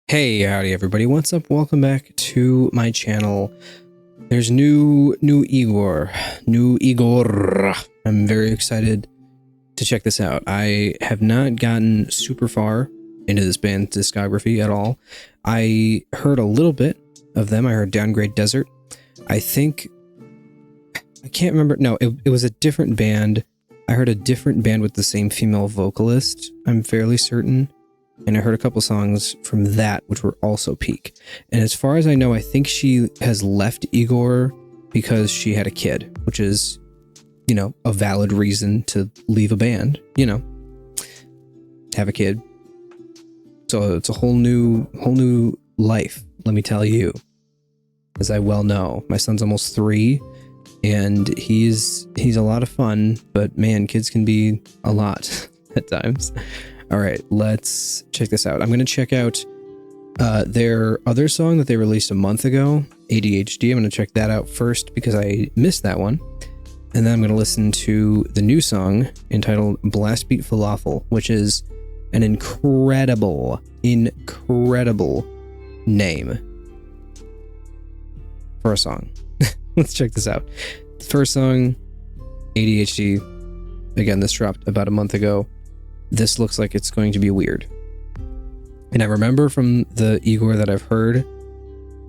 Hey, howdy everybody, what's up? Welcome back to my channel. There's new Igor. I'm very excited to check this out. I have not gotten super far into this band's discography at all. I heard a little bit of them. I heard Downgrade Desert. I can't remember. No, it was a different band. I heard a different band with the same female vocalist, I'm fairly certain. And I heard a couple songs from that, which were also peak. And as far as I know, I think she has left Igorrr because she had a kid, which is, you know, a valid reason to leave a band, you know, have a kid. So it's a whole new life, let me tell you. As I well know, my son's almost 3 and he's a lot of fun, but man, kids can be a lot at times. All right, let's check this out. I'm going to check out their other song that they released a month ago, ADHD. I'm going to check that out first because I missed that one. And then I'm going to listen to the new song entitled Blastbeat Falafel, which is an incredible name for a song. Let's check this out. First song, ADHD. Again, this dropped about a month ago. This looks like it's going to be weird. And I remember from the Igorrr that I've heard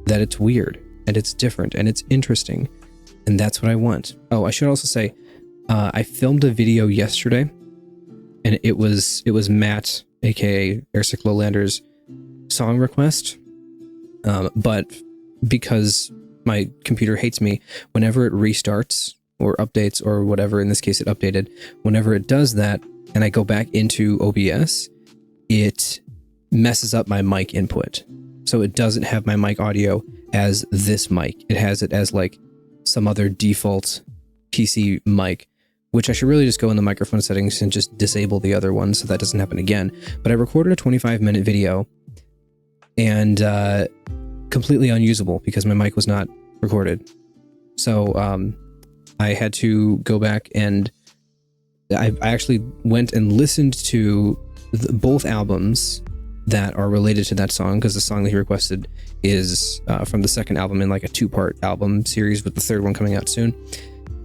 that it's weird and it's different and it's interesting. And that's what I want. Oh, I should also say, I filmed a video yesterday and it was Matt, aka Airsick Lowlander's song request. But because my computer hates me, whenever it restarts or updates or whatever, in this case it updated, whenever it does that, and I go back into OBS, it messes up my mic input. So it doesn't have my mic audio as this mic. It has it as like some other default PC mic, which I should really just go in the microphone settings and just disable the other one so that doesn't happen again. But I recorded a 25-minute video and completely unusable because my mic was not recorded. So I had to go back and I actually went and listened to both albums that are related to that song, because the song that he requested is from the second album in like a 2-part album series, with the third one coming out soon.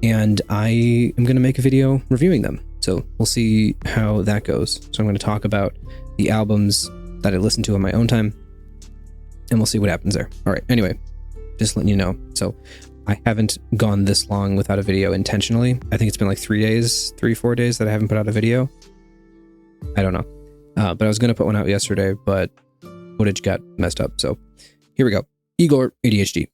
And I am going to make a video reviewing them. So we'll see how that goes. So I'm going to talk about the albums that I listened to on my own time, and we'll see what happens there. All right. Anyway, just letting you know. So I haven't gone this long without a video intentionally. I think it's been like 4 days that I haven't put out a video. I don't know. But I was going to put one out yesterday, but footage got messed up. So here we go. Igorrr, ADHD.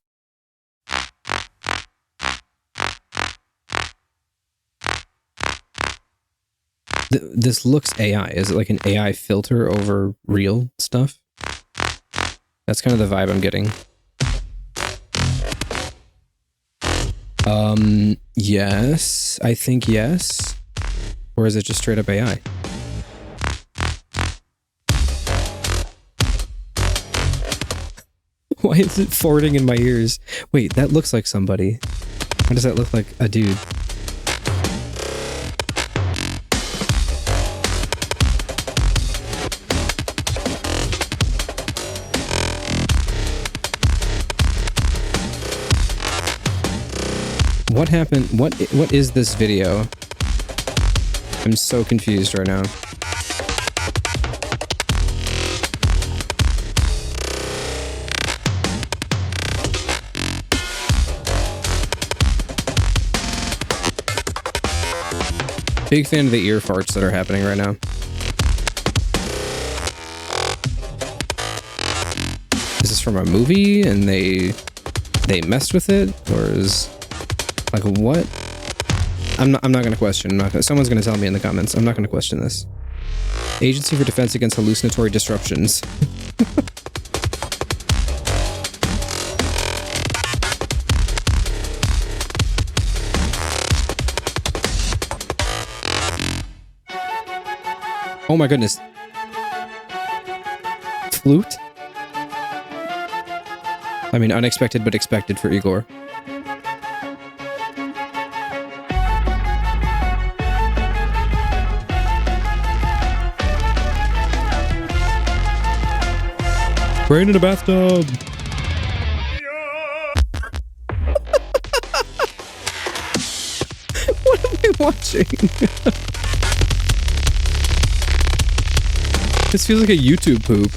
This looks AI. Is it like an AI filter over real stuff? That's kind of the vibe I'm getting. Yes, I think yes. Or is it just straight up AI? Why is it farting in my ears? Wait, that looks like somebody. Why does that look like a dude? What happened? What is this video? I'm so confused right now. Big fan of the ear farts that are happening right now. Is this from a movie and they messed with it, or is like what? I'm not gonna question. Someone's gonna tell me in the comments. I'm not gonna question this. Agency for Defense Against Hallucinatory Disruptions. Oh my goodness. Flute? I mean, unexpected but expected for Igorrr. Rain in a bathtub. What am I watching? This feels like a YouTube poop.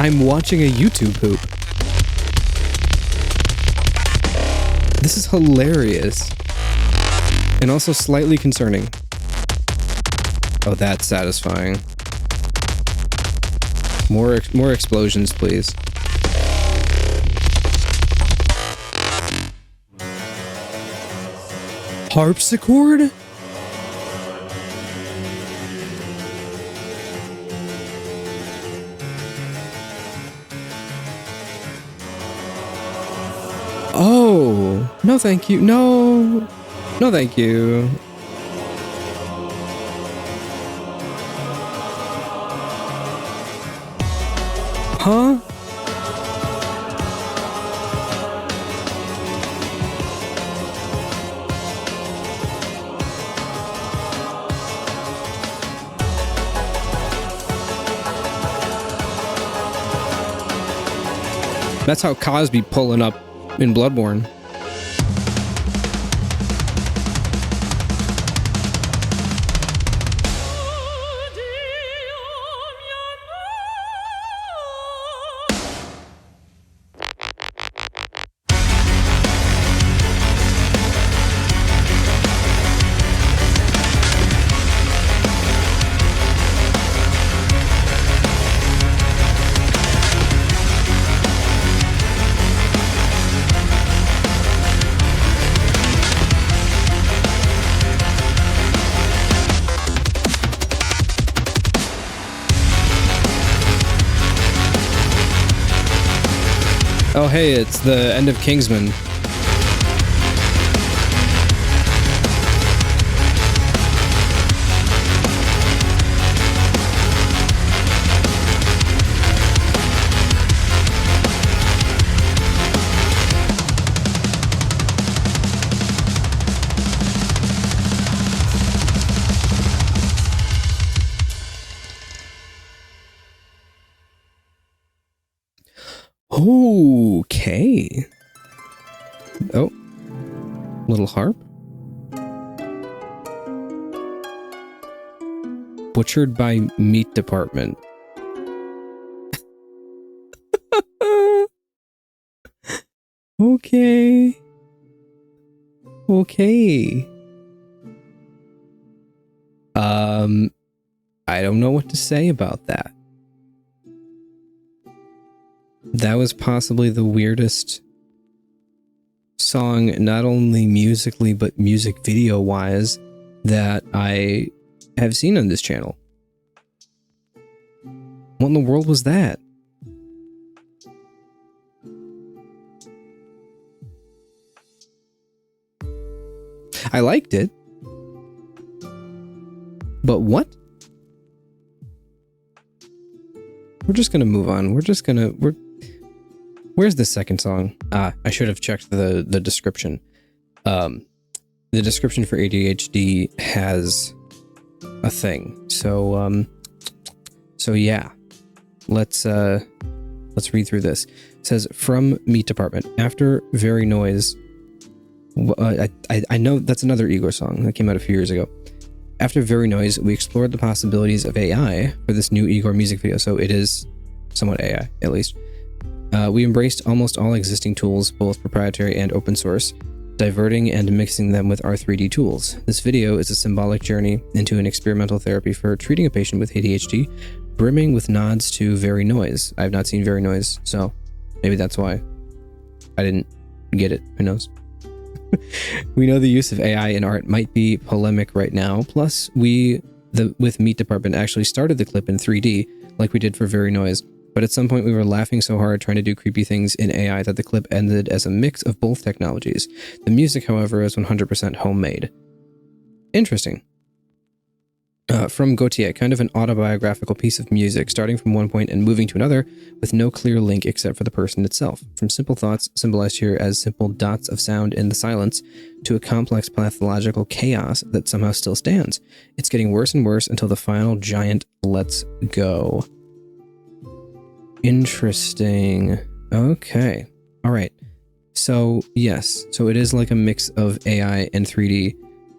I'm watching a YouTube poop. This is hilarious. And also slightly concerning. Oh, that's satisfying. More explosions, please. Harpsichord? Oh, no thank you. No. No thank you. Huh? That's how Cosby pulling up in Bloodborne. Oh hey, it's the end of Kingsman. Okay. Oh. Little harp. Butchered by meat department. Okay. Okay. I don't know what to say about that. That was possibly the weirdest song, not only musically, but music video-wise, that I have seen on this channel. What in the world was that? I liked it. But what? We're just gonna move on. Where's the second song? I should have checked the description. The description for ADHD has a thing. So yeah. Let's read through this. It says, from Meat Department, after Very Noise. I know that's another Igor song that came out a few years ago. After Very Noise, we explored the possibilities of AI for this new Igor music video. So it is somewhat AI, at least. We embraced almost all existing tools, both proprietary and open source, diverting and mixing them with our 3D tools. This video is a symbolic journey into an experimental therapy for treating a patient with ADHD, brimming with nods to Very Noise. I have not seen Very Noise, so maybe that's why I didn't get it. Who knows? We know the use of AI in art might be polemic right now. Plus, with Meat Department actually started the clip in 3D, like we did for Very Noise. But at some point we were laughing so hard trying to do creepy things in AI that the clip ended as a mix of both technologies. The music, however, is 100% homemade. Interesting. from Gautier, kind of an autobiographical piece of music, starting from one point and moving to another with no clear link except for the person itself. From simple thoughts, symbolized here as simple dots of sound in the silence, to a complex pathological chaos that somehow still stands. It's getting worse and worse until the final giant lets go. Interesting. Okay. All right. So, yes. So it is like a mix of AI and 3D.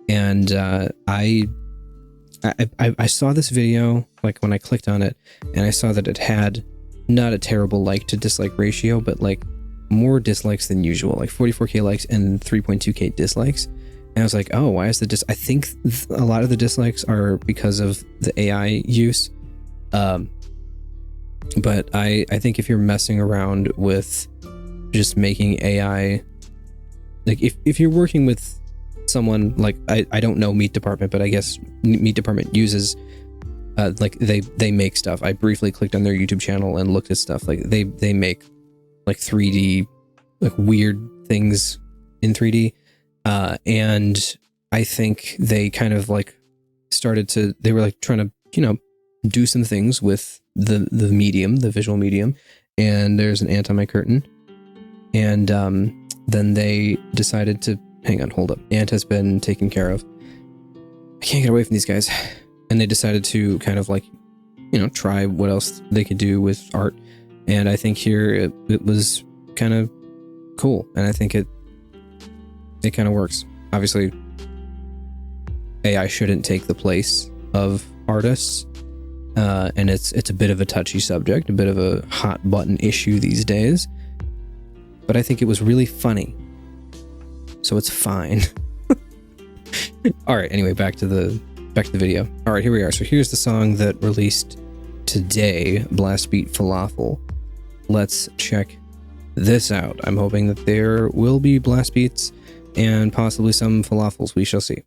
And I saw this video, like when I clicked on it, and I saw that it had not a terrible like to dislike ratio, but like more dislikes than usual, like 44k likes and 3.2k dislikes. And I was like, oh, why is the I think a lot of the dislikes are because of the AI use. But I think if you're messing around with just making AI, like if you're working with someone like I don't know Meat Department, but I guess Meat Department uses like they make stuff. I briefly clicked on their YouTube channel and looked at stuff. Like they make like 3D, like weird things in 3D, and I think they kind of like they were like trying to, you know, do some things with the medium, the visual medium. And there's an ant on my curtain, and then they decided to hang on, hold up. Ant has been taken care of. I can't get away from these guys. And they decided to kind of like, you know, try what else they could do with art. And I think here it was kind of cool. And I think it kind of works. Obviously, AI shouldn't take the place of artists. And it's a bit of a touchy subject, a bit of a hot button issue these days. But I think it was really funny. So it's fine. All right. Anyway, back to the video. All right, here we are. So here's the song that released today, Blastbeat Falafel. Let's check this out. I'm hoping that there will be blast beats and possibly some falafels. We shall see.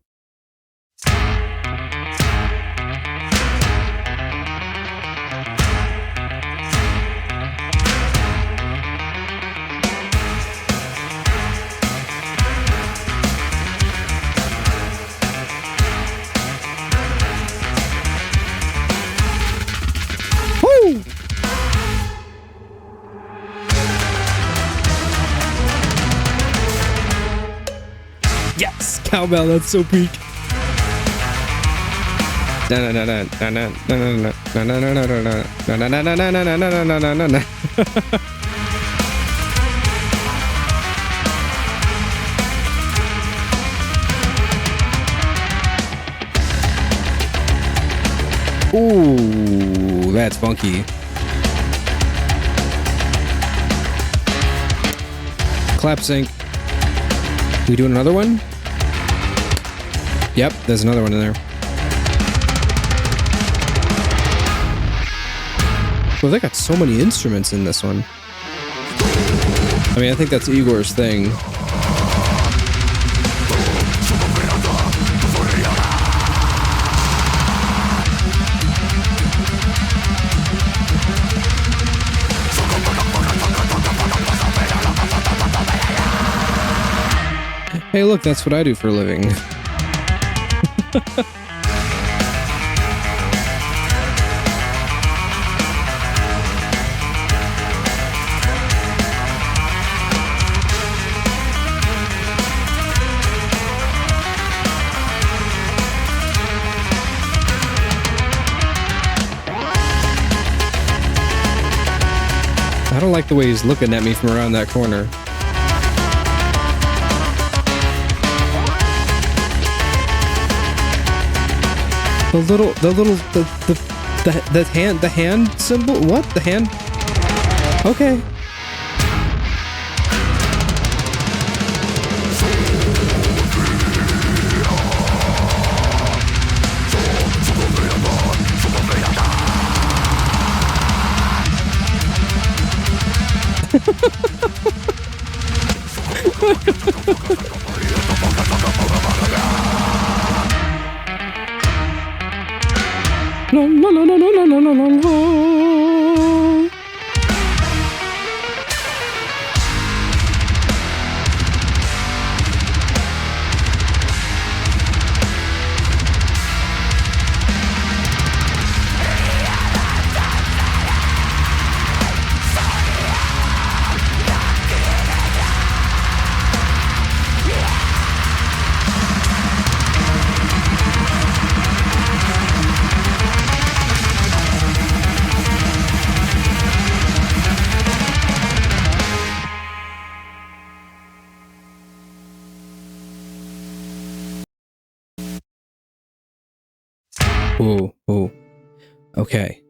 Yes, cowbell, that's so peak. Ooh, that's funky. Clap sync. We doing another one? Yep, there's another one in there. Well, they got so many instruments in this one. I mean, I think that's Igor's thing. Hey, look, that's what I do for a living. I don't like the way he's looking at me from around that corner. The hand symbol? What? The hand? Okay. La, la, la, la, la, la, la, la. Ooh. Okay.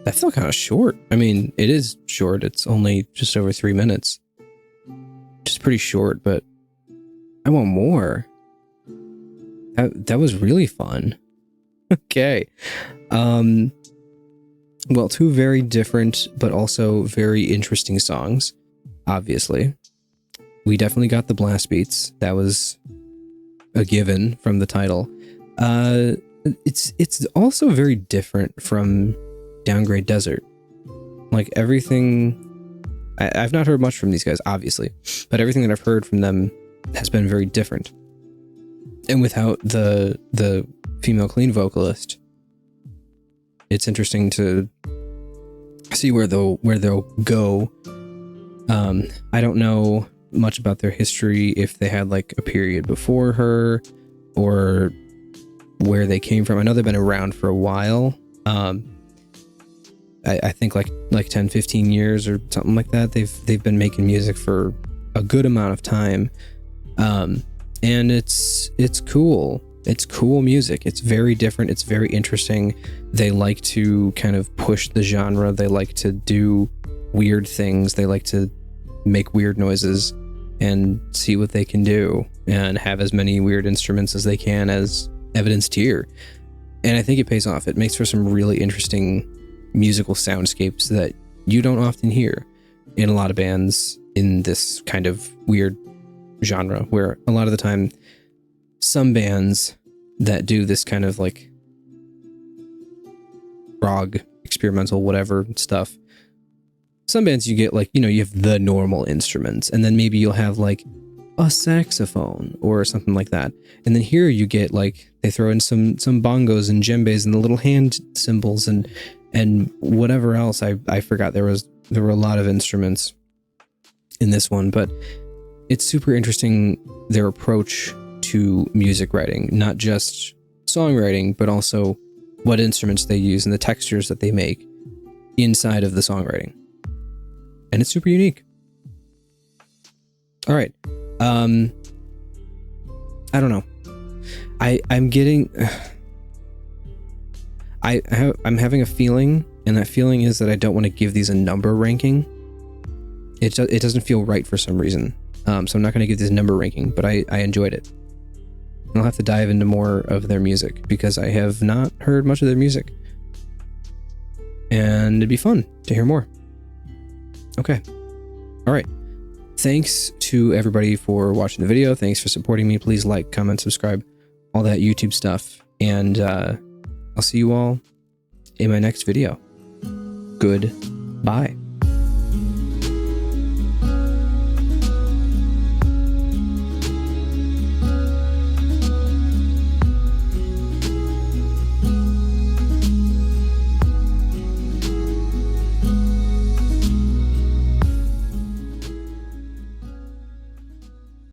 That felt kind of short. I mean, it is short. It's only just over 3 minutes. Which is pretty short, but I want more. That was really fun. Okay. Well, two very different, but also very interesting songs, obviously. We definitely got the blast beats. That was a given from the title. It's also very different from Downgrade Desert. Like everything, I've not heard much from these guys, obviously, but everything that I've heard from them has been very different. And without the female clean vocalist, it's interesting to see where they'll go. I don't know much about their history, if they had like a period before her or where they came from. I know they've been around for a while. I think like 10, 15 years or something like that. They've been making music for a good amount of time. And it's cool. It's cool music. It's very different. It's very interesting. They like to kind of push the genre. They like to do weird things. They like to make weird noises and see what they can do and have as many weird instruments as they can, as evidenced here. And I think it pays off. It makes for some really interesting musical soundscapes that you don't often hear in a lot of bands in this kind of weird genre, where a lot of the time some bands that do this kind of like prog, experimental, whatever stuff, some bands you get like, you have the normal instruments, and then maybe you'll have like a saxophone or something like that. And then here you get like, they throw in some bongos and djembes and the little hand cymbals and whatever else. I forgot there were a lot of instruments in this one, but it's super interesting, their approach to music writing, not just songwriting, but also what instruments they use and the textures that they make inside of the songwriting. And it's super unique. All right. I don't know. I'm getting, I'm having a feeling, and that feeling is that I don't want to give these a number ranking. It doesn't feel right for some reason. So I'm not going to give this a number ranking, but I enjoyed it. And I'll have to dive into more of their music because I have not heard much of their music. And it'd be fun to hear more. Okay. All right. Thanks to everybody for watching the video. Thanks for supporting me. Please like, comment, subscribe, all that YouTube stuff. And I'll see you all in my next video. Goodbye.